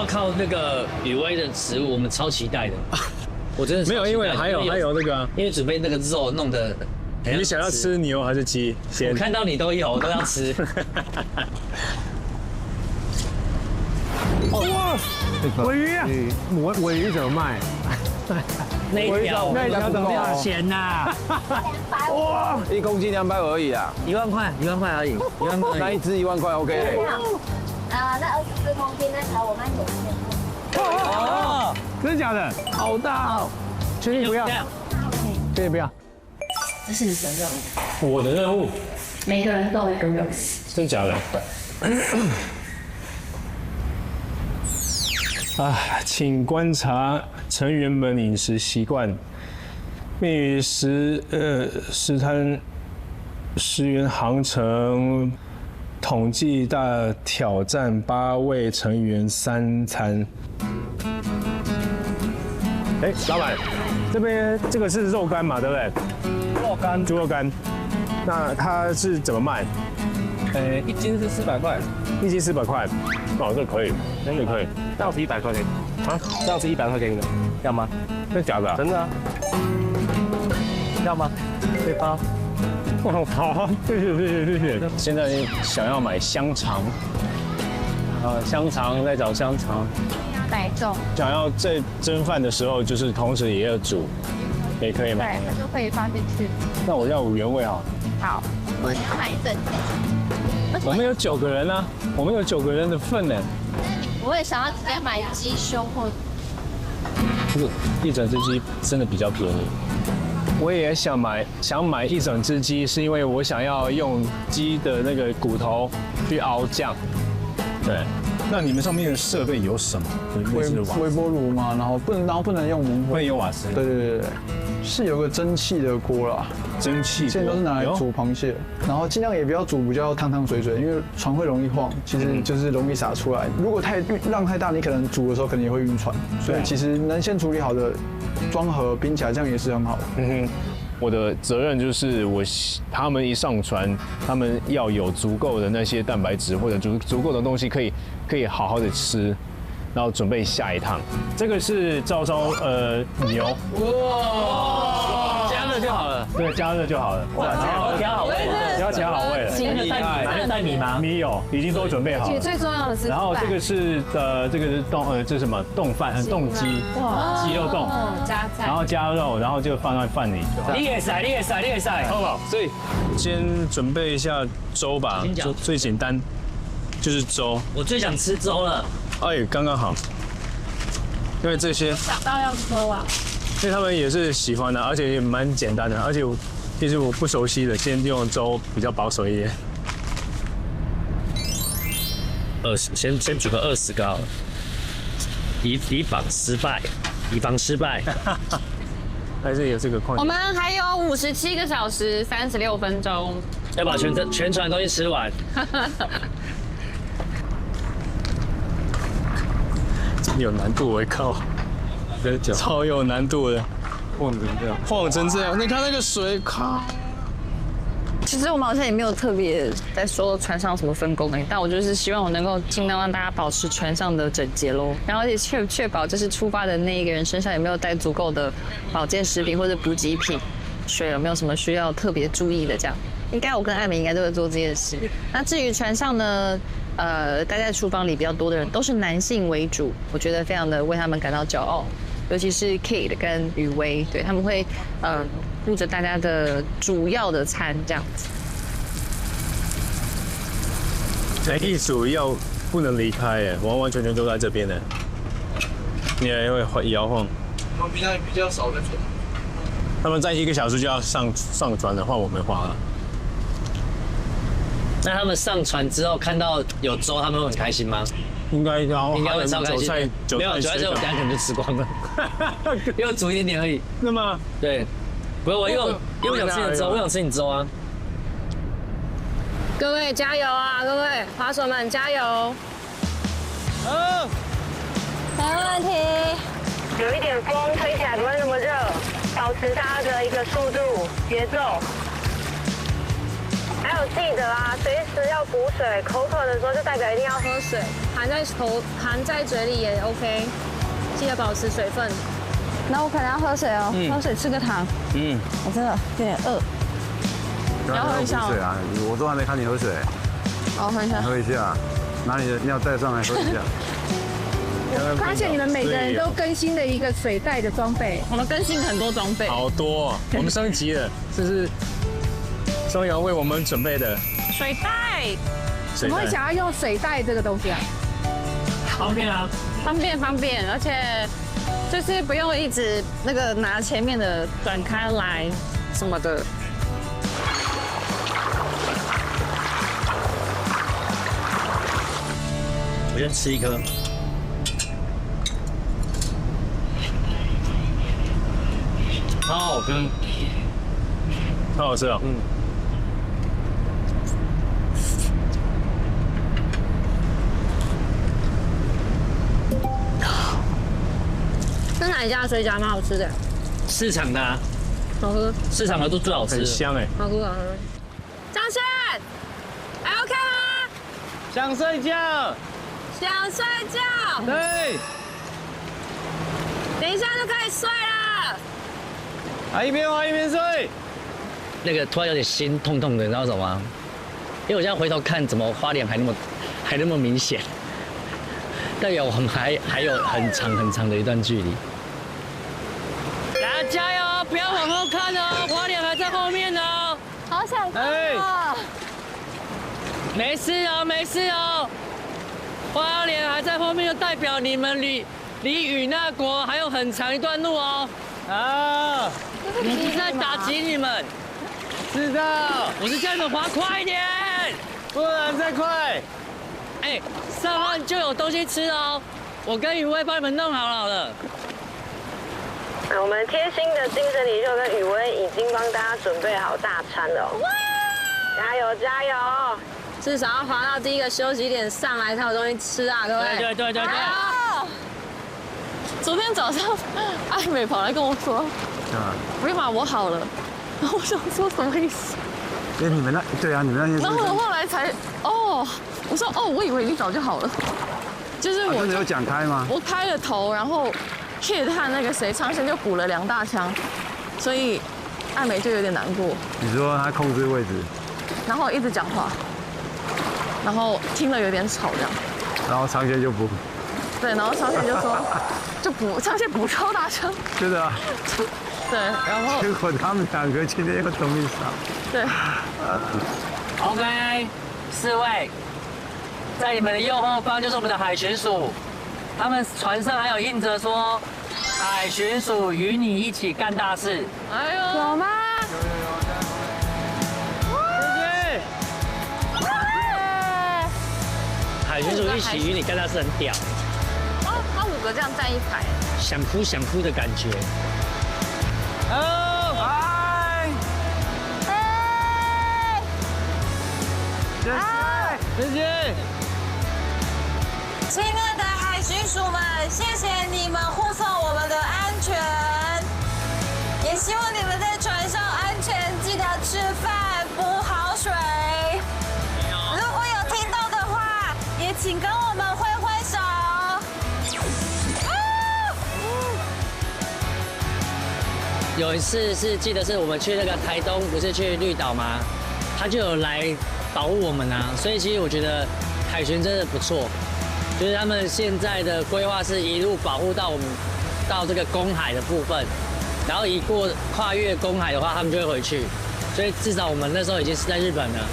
要靠那个雨薇的食物，我们超期待的。我真的没有，因为还有那个，因为准备那个肉弄得。你想要吃牛还是鸡？我看到你都有，我都要吃。哇，尾鱼啊！尾鱼怎么卖？那一条怎么要钱呐？哇，1公斤200而已啊！1万块而已，1万块。那一只1万块 OK。那24公斤那条我卖9千。哦，真的假的？好大哦！确定不要？确定不要？这是你的任务。我的任务？每个人都有一个任务。真假的？啊，请观察成员们饮食习惯，并与食员航程统计大挑战8位成员3餐。哎，老板，这边这个是肉干嘛，对不对？肉干，猪肉干。那它是怎么卖？1斤是400块，1斤400块。哦，这可以，真的可以。这样子100块给你啊？这样子100块给你的，要吗？真的假的？真的啊。要吗？对吧？哦，好，谢谢。现在想要买香肠，香肠在找香肠。摆种。想要在蒸饭的时候，就是同时也要煮，也可以吗？对，它就可以放进去。那我要原味好。好，我要买1整。我们有9个人啊，我们有9个人的份呢。我也想要直接买鸡胸或。这个1整只鸡真的比较便宜。我也想买1整只鸡，是因为我想要用鸡的那个骨头去熬酱。对。那你们上面的设备有什么？微波炉嘛，然后不能用煤灰，不能用瓦斯。对，是有个蒸汽的锅啦。蒸汽现在都是拿来煮螃蟹，然后尽量也不要煮比较汤汤水水，因为船会容易晃，其实就是容易洒出来。如果浪太大，你可能煮的时候可能也会晕船，所以其实能先处理好的装盒冰起来，这样也是很好的。我的责任就是他们一上船，他们要有足够的那些蛋白质或者足够的东西可以好好的吃，然后准备下一趟。这个是照牛。哇，加热就好了。对，加热就好了。哇，调好味了，调好味了。还有带米吗？米有，已经都准备好了。最重要的是，然后这个是这是什么冻饭？冻鸡，鸡肉冻，加菜，然后加肉，然后就放在饭里。你也塞，好不好？所以先准备一下粥吧，最简单就是粥。我最想吃粥了。哎，刚刚好，因为这些想到要粥啊，因为他们也是喜欢的，而且也蛮简单的，而且其实我不熟悉的，先用粥比较保守一点。先煮个20个好了，以防失败。还是有这个框。我们还有57个小时36分钟，要把全船东西吃完。有难度，我靠，超有难度的，晃成这样，你看那个水，靠。其实我们好像也没有特别在说船上有什么分工但我就是希望我能够尽量让大家保持船上的整洁咯，然后也确保就是出发的那一个人身上有没有带足够的保健食品或者补给品，水有没有什么需要特别注意的这样。应该我跟艾美应该都会做这件事。那至于船上呢，待在厨房里比较多的人都是男性为主，我觉得非常的为他们感到骄傲，尤其是 Kate 跟雨薇，对他们会顾着大家的主要的餐这样子。一组要不能离开耶，完完全全都在这边呢。你还会摇晃。我们平常比较少在船。他们在1个小时就要上船的话，我们花了。那他们上船之后看到有粥，他们会很开心吗？应该会超开心。没有，韭菜我等下可能就吃光了，因为煮一点点而已。是吗？对，不是因为我想吃你的粥，我想吃你粥啊。各位加油啊！各位滑手们加油！没问题。有一点风，吹起来不会那么热，保持大家的一个速度、节奏。还有记得啊，随时要补水，口渴的时候就代表一定要喝水。好。含在嘴里也 OK， 记得保持水分。那我可能要喝水哦，喝水吃个糖。我真的有点饿。你要喝一下水啊！我都还没看你喝水。好，喝一下。喝一下，拿你的尿带上来喝一下。发现你们每个人都更新了一个水袋的装备，我们更新很多装备，好多，我们升级了，这是松阳为我们准备的水袋。怎么会想要用水袋这个东西啊？方便啊，方便，而且就是不用一直那个拿前面的转开来什么的。我先吃一颗。超好吃，超好吃哦。是哪一家的水饺蛮好吃的？市场的、啊，好喝，市场的都最好吃，很香哎。好喝。张轩，还 OK 吗？想睡觉。想睡觉。对。等一下就可以睡了。啊，一边玩一边睡。那个突然有点心痛痛的，你知道什么吗？因为我现在回头看，怎么花莲还那么明显？代表我们还有很长的一段距离。大家加油，不要往后看哦，花莲还在后面哦。好想看哦。没事哦。花莲还在后面，就代表你们离与那国还有很长一段路哦。啊！你是在打击你们？知道，我是叫你们滑快一点，不然再快。哎，上岸就有东西吃哦，我跟雨薇帮你们弄好了。我们贴心的精神领袖跟雨薇已经帮大家准备好大餐了哦，加油加油！至少要滑到第一个休息点上来才有东西吃啊，各位。对。昨天早上，艾美跑来跟我说：“瑞玛，我好了。”然后我想说什么意思？哎，你们那天。然后我后来才我说我以为你早就好了。就是我真的有讲开吗？我开了头，然后 Kid 和那个谁昌宪就补了2大枪，所以艾美就有点难过。你说他控制位置，然后一直讲话，然后听了有点吵这样。然后昌宪就补。对，然后昌宪就说，昌宪补超大枪。是的。对，然后结果他们2个今天又同一场。对。OK， 4位，在你们的右后方就是我们的海巡署，他们船上还有印着说，海巡署与你一起干大事。哎呦，有吗？海巡署一起与你干大事很屌。他5个这样站一排，想哭的感觉。谢谢。亲爱的海巡署们，谢谢你们护送我们的安全，也希望你们在船上安全，记得吃饭，补好水。如果有听到的话，也请跟我们挥挥手。有一次记得是我们去那个台东，不是去绿岛吗？他就有来保护我们啊，所以其实我觉得海巡真的不错，就是他们现在的规划是一路保护到我们到这个公海的部分，然后跨越公海的话，他们就会回去，所以至少我们那时候已经是在日本了。